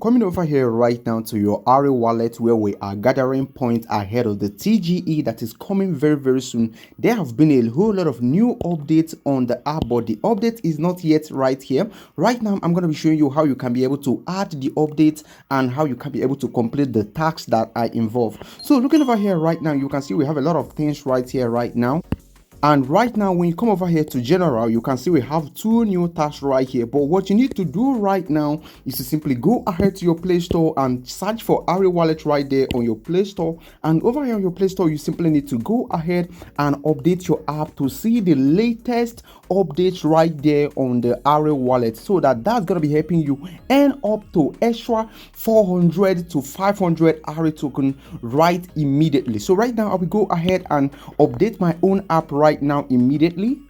Coming over here right now to your Ari-wallet, where we are gathering points ahead of the TGE that is coming very soon. There have been a whole lot of new updates on the app, but the update is not yet right here. Right now, I'm going to be showing you how you can be able to add the update and how you can be able to complete the tasks that are involved. So looking over here right now, you can see we have a lot of things right here right now. And right now, when you come over here to general, you can see we have two new tasks right here. But what you need to do right now is to simply go ahead to your Play Store and search for Ari-wallet right there on your Play Store. And over here on your Play Store, you simply need to go ahead and update your app to see the latest updates right there on the Ari-wallet, so that's going to be helping you earn up to extra 400 to 500 Ari token right immediately. So right now, I will go ahead and update my own app right now immediately.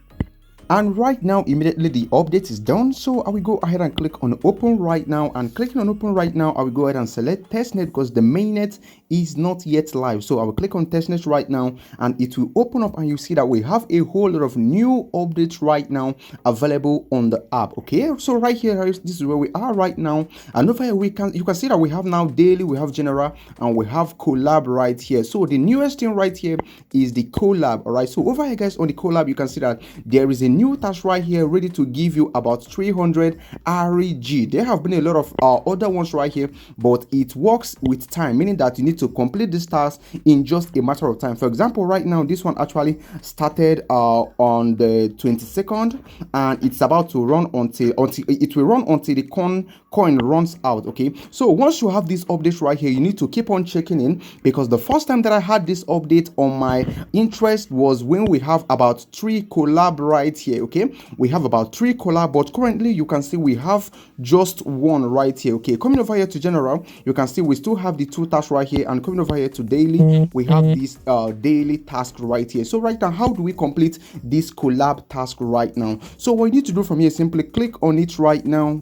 And right now, immediately the update is done. So I will go ahead and click on open right now. And clicking on open right now, I will go ahead and select testnet because the mainnet is not yet live. So I will click on testnet right now and it will open up and you see that we have a whole lot of new updates right now available on the app. Okay, so right here, this is where we are right now. And over here, you can see that we have now daily, we have general, and we have collab right here. So the newest thing right here is the collab. All right, so over here, guys, on the collab, you can see that there is a new task right here ready to give you about 300 REG. There have been a lot of other ones right here, but it works with time, meaning that you need to complete this task in just a matter of time. For example, right now this one actually started on the 22nd and it's about to run until it will run until the coin runs out. Okay, so once you have this update right here, you need to keep on checking in, because the first time that I had this update on my interest was when we have about 3 collab right here. Okay, we have about 3 collab, but currently you can see we have just 1 right here. Okay, coming over here to general, you can see we still have the 2 tasks right here, and coming over here to daily, we have this daily task right here. So right now, how do we complete this collab task right now? So what you need to do from here, simply click on it right now.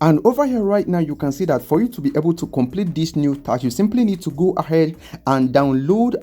And over here right now, you can see that for you to be able to complete this new task, you simply need to go ahead and download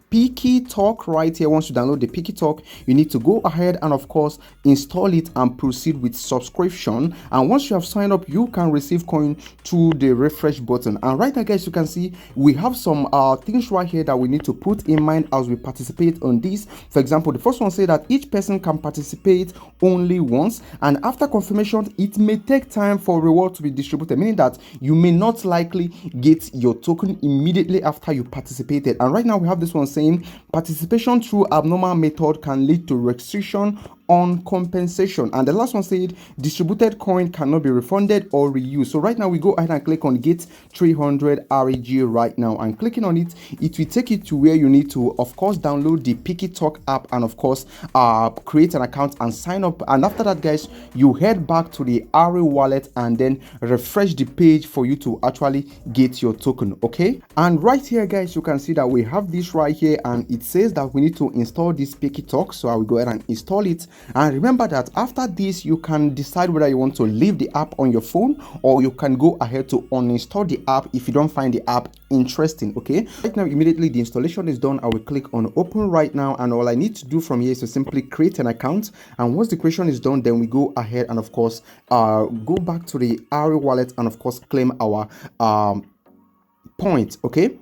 Picky Talk right here. Once you download the Picky Talk, you need to go ahead and of course install it and proceed with subscription. And once you have signed up, you can receive coin through the refresh button. And right now, guys, you can see we have some things right here that we need to put in mind as we participate on this. For example, the first one say that each person can participate only once, and after confirmation, it may take time for reward to be distributed, meaning that you may not likely get your token immediately after you participated. And right now we have this one saying participation through abnormal method can lead to restriction on compensation, and the last one said distributed coin cannot be refunded or reused. So right now we go ahead and click on get 300 REG right now, and clicking on it, it will take you to where you need to of course download the Picky Talk app and of course create an account and sign up. And after that, guys, you head back to the Ari-wallet and then refresh the page for you to actually get your token. Okay, and right here, guys, you can see that we have this right here and it says that we need to install this Picky Talk. So I will go ahead and install it. And remember that after this, you can decide whether you want to leave the app on your phone or you can go ahead to uninstall the app if you don't find the app interesting. Okay, right now, immediately the installation is done, I will click on open right now, and all I need to do from here is to simply create an account. And once the creation is done, then we go ahead and of course go back to the Ari-wallet and of course claim our points. Okay,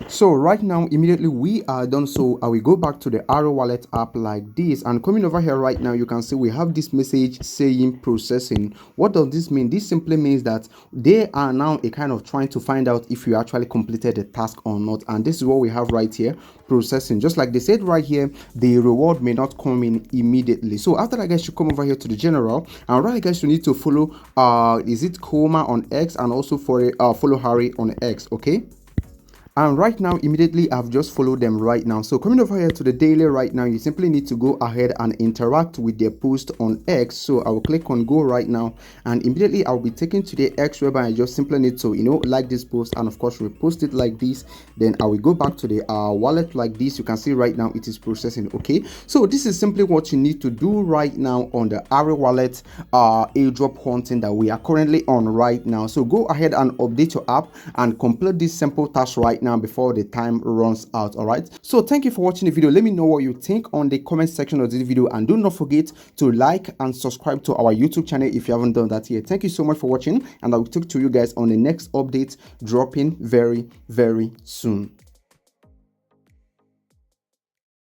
so right now, immediately we are done. So I will go back to the Ari-wallet app like this, and coming over here right now, you can see we have this message saying processing. What does this mean? This simply means that they are now a kind of trying to find out if you actually completed the task or not, and this is what we have right here, processing. Just like they said right here, the reward may not come in immediately. So after that, guys, you come over here to the general, and right, guys, you need to follow is it Koma on X, and also follow Harry on X. Okay, and right now, immediately I've just followed them right now. So coming over here to the daily right now, you simply need to go ahead and interact with their post on X. So I will click on go right now, and immediately I'll be taken to the X, whereby I just simply need to like this post and of course repost it like this. Then I will go back to the wallet like this. You can see right now it is processing. Okay, so this is simply what you need to do right now on the Ari-wallet airdrop hunting that we are currently on right now. So go ahead and update your app and complete this simple task right now before the time runs out. All right, so thank you for watching the video. Let me know what you think on the comment section of this video, and do not forget to like and subscribe to our YouTube channel if you haven't done that yet. Thank you so much for watching, and I will talk to you guys on the next update dropping very soon.